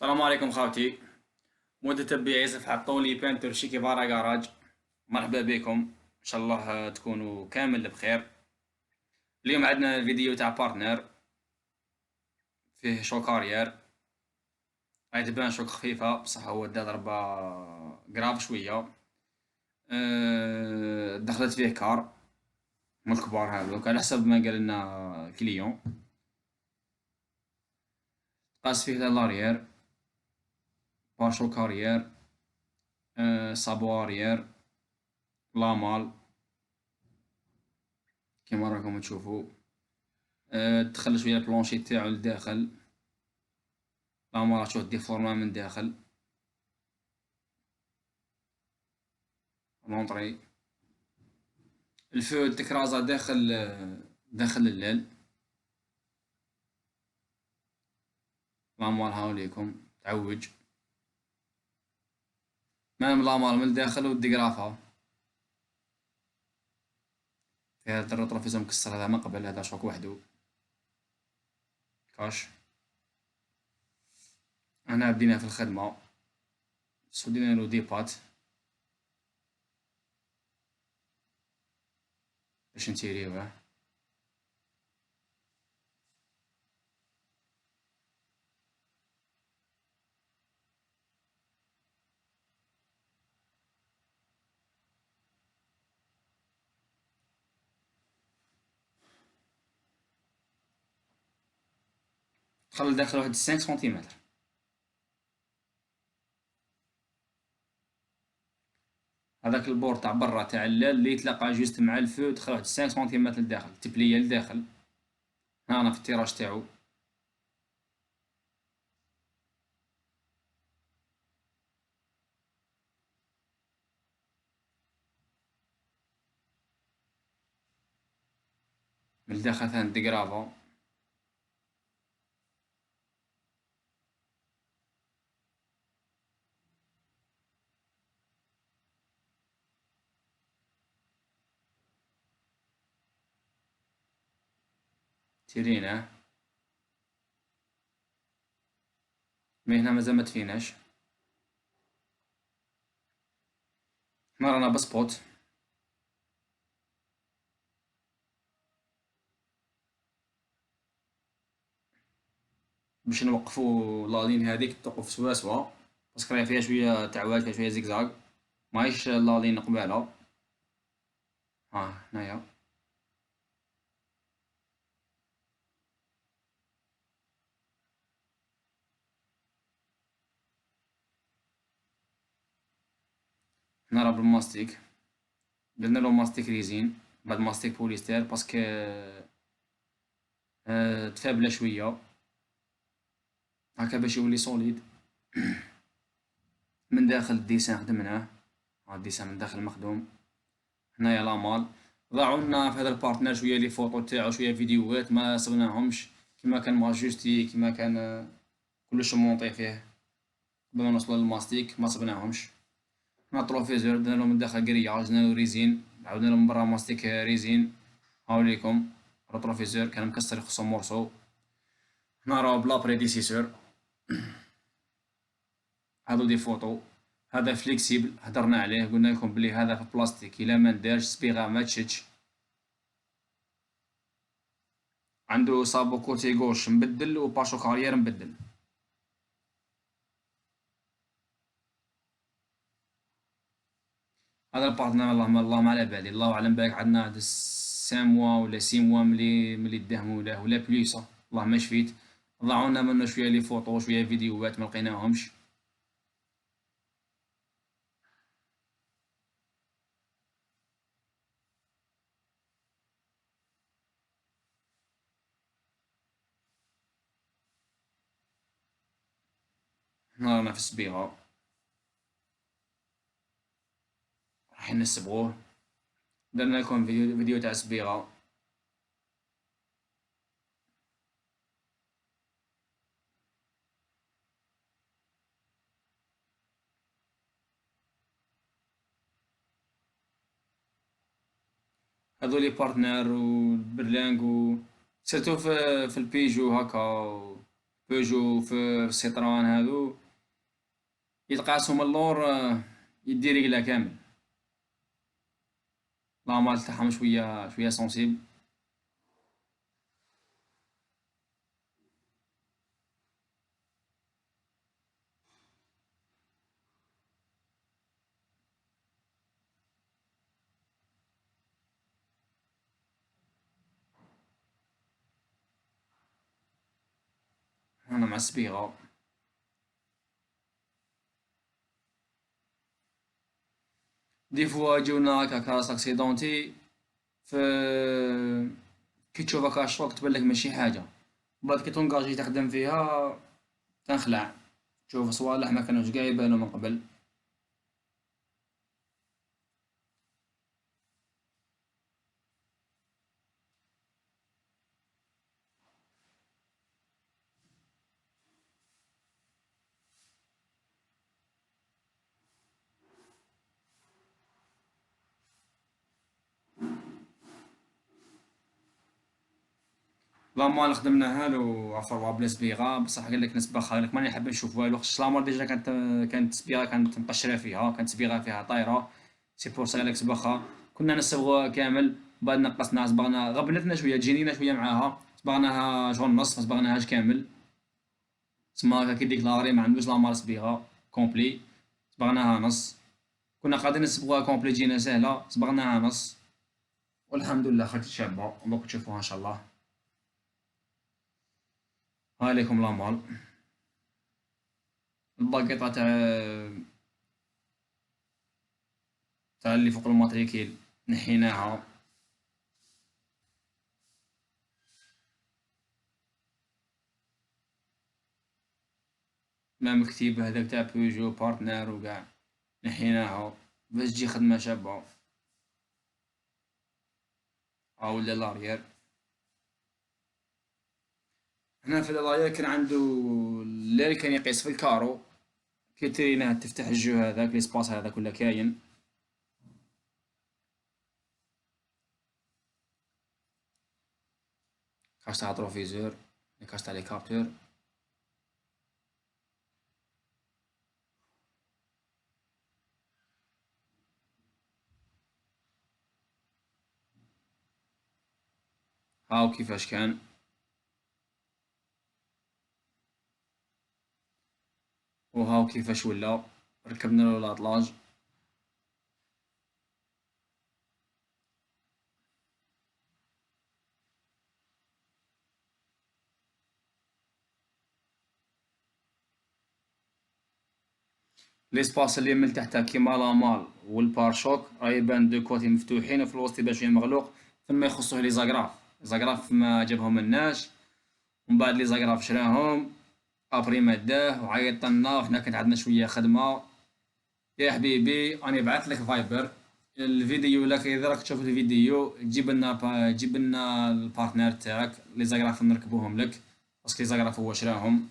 السلام عليكم خاوتي. متتبعي صفحة طولي بانتر شيكي بارا جاراج، مرحبا بكم. ان شاء الله تكونوا كامل بخير. اليوم عندنا فيديو تاع بارتنر فيه شوك اريير. هاي تبان شوك خفيفة بصح هو دا ضربة قراب شوية. دخلت فيه كار من الكبار هذوك على حسب ما قال لنا كليون. قاس فيه لاريير، بارشوك اريير، صابو اريير، لامال كيما راكم تشوفوا. دخل شوية البلونشي تاعو لداخل، لامال شوف ديفورما من داخل لونطري. الفو تكرازا داخل الليل. لامال هاوليكم تعوج مام لامال من الداخل والدقرافة في هذا الرطرفيزة مكسر. هذا ما قبل، هذا شوك وحدو كاش. هنا بدينا في الخدمة، سودينا له ديبات باش نتيريوه. دخل داخل واحد 5 سنتيمتر. هذاك البور تاع برا تاع الليل اللي يتلاقى جوست مع الفو دخل واحد 5 سنتيمتر لداخل، تبلية لداخل. هنا في التيراج تاعو. من الداخل ثاني دقرافة. تيرينه مي هنا مازال ما تفيناش. هنا رانا بسبوت باش نوقفو لالين هاذيك توقف سوا سوا، باسكو راهي فيها شوية تعواد، فيها شوية زيكزاك، ماهيش لالين قبالة. ها هنايا هنا راه بالماستيك. درنالو ماستيك ريزين بعد ماستيك بوليستير باسكو تفابله شوية هاكا باش يولي سوليد. من داخل الديسان خدمناه، ها الديسان من داخل مخدوم. هنايا لامال. ضاعولنا في هذا البارتنر شوية لي فوطو تاعو، شوية فيديوهات ما صبناهمش، كيما كان ماجوستي، كيما كان كلش مونطي فيه قبل ما نوصلو للماستيك ما صبناهمش. هنا التروفيزور درنالو من داخل قرياج، درنالو ريزين، عاودنالو من برا ماستيك ريزين. هاوليكم التروفيزور كان مكسر يخصو مورسو. هنا راهو بلا بريديسيسور. هادو دي فوطو. هذا فليكسيبل هدرنا عليه، قلنا لكم بلي هذا في بلاستيك الا ما ندارش صبيغة ما تشدش. عنده صابو كوتي غوش مبدل و باشو كارير مبدل. هذا البارتنر الله ما على بالي، الله اعلم بالك عندنا هاد 5 موا ولا 6 موا ملي داهمو له ولا بليس، الله ما شفيت. ضاعونا منه شوية لي فوطو شوية فيديوهات ما لقيناهمش. هنا رانا في الصبيغة رايحين نصبغوه. درنا لكم فيديو تاع الصبيغة. هادو لي بارتنر و البرلانك و سيرتو في البيجو هاكا بيجو في السيتروان هادو يتقاسو من اللور يدي رجله كامل. لامال تاعهم شوية سونسيبل. انا مع السبيغة. دي فوا يجونا هاكا كراس اكسيدونتي في كي تشوف هاكا الشغل تبان ماشي حاجة، بعد كي تونقاجي تخدم فيها تنخلع، تشوف صوالح ما كانوش قاع يبانو من قبل. لامال خدمناها له عفوا بلا سبيغة، بصح قالك نسبة قالك ماني حاب نشوف والو، خاطش لامال ديجا كانت سبيغة كانت مقشرة فيها، كانت سبيغة فيها طايرة، سي بور سا قالك سباخا. كنا نصبغوها كامل، بعد نقصناها صبغنا غبنتنا شوية تجينينا شوية معاها، صبغناها شغل نص ما صبغناهاش كامل، تسما هكا كي ديكلاري ما عندوش لامال سبيغة كومبلي، صبغناها نص. كنا قاعدين نصبغوها كومبلي تجينا ساهلة، صبغناها نص، والحمد لله خرجت شابة دوك تشوفوها ان شاء الله. ها ليكم لامال. الباكيطة تاع اللي فوق الماتريكيل نحيناها. مام كتيب هذاك تاع بيجو بارتنر وقاع نحيناها باش تجي خدمة شابة. ها ولا لاريير. هنا في اللاير كان عنده اللي كان يقيس في الكارو، كي تريناه تفتح الجو هذاك ليسباس هذاك ولا كاين. كاش تاع تروفيزور، كاش تاع لي كابتور. هاو كيفاش كان. وهاو كيفاش ولا. ركبنا له لاطلاج. ليسباس اللي من تحتها كيما لامال والبارشوك راه يبان دو كوتي مفتوحين، وفي الوسط يبان شويه مغلوق، ثم يخصوه لي زاغراف. زاغراف ما جابهم الناس، ومن بعد لي زاغراف شراهم، ابري ما داه وعيط لنا، وحنا كانت عندنا شويه خدمه. يا حبيبي راني بعثت لك فايبر الفيديو، لك اذا راك تشوف الفيديو جيب لنا البارتنر تاعك لي زاغراف نركبوهم لك، باسكو لي زاغراف هو شراهم.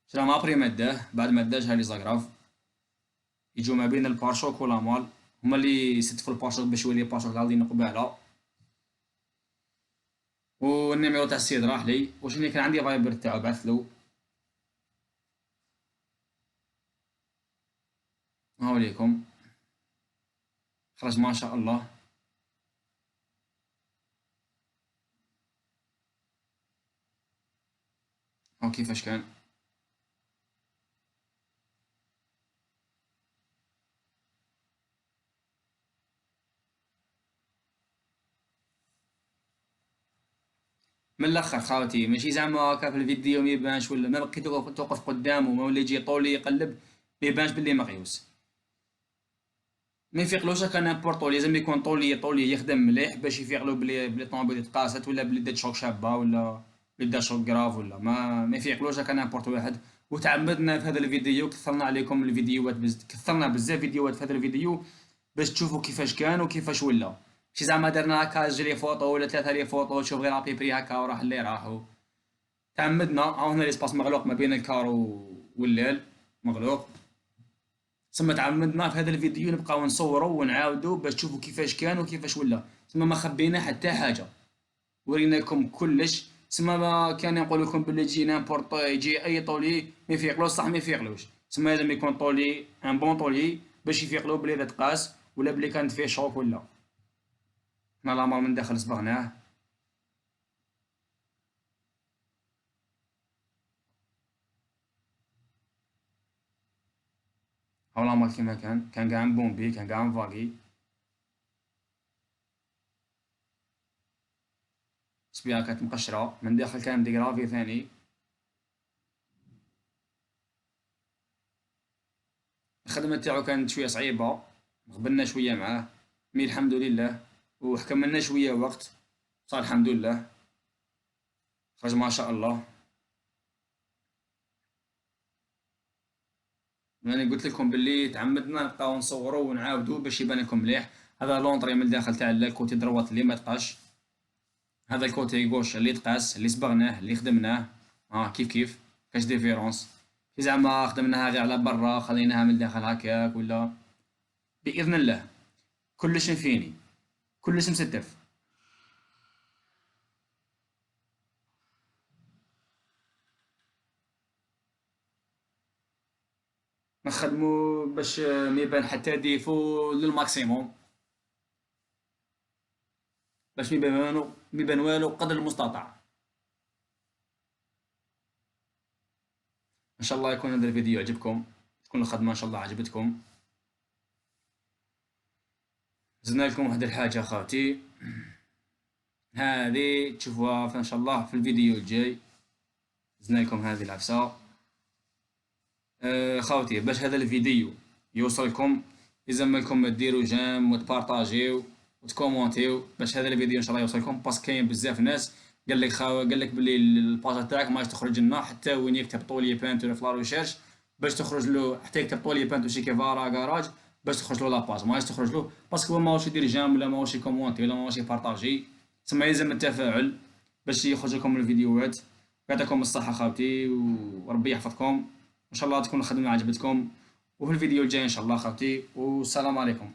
شراهم ابري ما داه، بعد ما داش لي زاغراف يجو ما بين البارشوك والاموال، هما اللي يستفوا البارشوك باش يولي البارشوك غاديين قبالة. والنيميرو تاع السيد راح لي، وشني كان عندي فايبر تاعو بعثلو. هاو ليكم. خرج ما شاء الله. هاو كيفاش كان. من الاخر خاوتي ماشي زعما هكا في الفيديو ميبانش، ولا ما بقيت توقف قدامه ما ولا يجي طولي يقلب ميبانش بلي مقيوس. ما يفيقلوش هكا نابورتو، لازم يكون طولي يخدم مليح باش يفيقلو بلي الطوموبيل تقاست، ولا بلي دات شوك شابه، ولا بلي دات شوك كراف، ولا ما يفيقلوش هكا نابورت واحد. وتعمدنا في هذا الفيديو كثرنا عليكم الفيديوهات كثرنا بزاف فيديوهات في هذا الفيديو باش تشوفوا كيفاش كان وكيفاش ولا. شي زعما درنا هكا جري فوطو ولا ثلاثه لي فوطو تشوف غير ابيبري هكا وراح اللي راحوا. تعمدنا ها هنا ليسباس مغلوق ما بين الكارو والليل مغلوق. ثم تعمدنا في هذا الفيديو نبقاو نصوروا ونعاودوا باش تشوفوا كيفاش كان وكيفاش ولا. ثم ما خبينا حتى حاجه، وريناكم كلش. تسمى ما كان نقول لكم بلي تجي نامبورط يجي اي طولي ما يفيقلوش صح ما يفيقلوش، تسمى لازم يكون طولي ان بون طولي باش يفيقلو بلي هذا تقاس ولا بلي كانت فيه شوك ولا. حنا لامر من داخل صبغناه. هاو لامر كيما كان قاع مبومبي كان قاع مفاقي. الصبيعة كانت مقشرة من داخل كان ديغرافي ثاني. الخدمة تاعو كانت شوية صعيبة، غبنا شوية معاه مي الحمد لله، وحكملنا شوية وقت صار الحمد لله خرج ما شاء الله. يعني قلت لكم باللي تعمدنا نبقاو نصورو ونعاودو باش يبان لكم مليح. هذا لونطري من الداخل تاع الكوتي دروات اللي ما تقاش، هذا الكوتي غوش اللي تقاس اللي صبغناه اللي خدمناه. كيف كيف كاش ديفيرونس، كي زعما خدمناها غير على برا خليناها من الداخل هكاك ولا. بإذن الله كلش فيني كلش مستف. نخدمو باش ما يبان حتى ديفو للماكسيموم، باش ما يبان والو قدر المستطاع. ان شاء الله يكون هذا الفيديو عجبكم، تكون الخدمة ان شاء الله عجبتكم. زدنا لكم واحد الحاجة خاوتي، هذه تشوفوها ان شاء الله في الفيديو الجاي. زدنا لكم هذه العفسة. خاوتي باش هذا الفيديو يوصلكم يلزم لكم ديروا جيم وتبارطاجيو وتكومونتيو باش هذا الفيديو ان شاء الله يوصلكم، باسكو كاين بزاف ناس قال لك بلي الباج تاعك ماش تخرج لنا حتى وين يكتب طولي بانتو في لا ريشيرش باش تخرج له، حتى يكتب طولي بانتو شي كيفارا كراج باش تخرج له لاباج ماش تخرج له، باسكو ماهوش يدير جيم ولا ماهوش يكومونتي ولا ماهوش يبارطاجي. تسمى يلزم التفاعل باش يخرج لكم الفيديوهات. يعطيكم الصحة خاوتي وربي يحفظكم، ان شاء الله تكون الخدمة عجبتكم، وفي الفيديو الجاي ان شاء الله خاوتي، والسلام عليكم.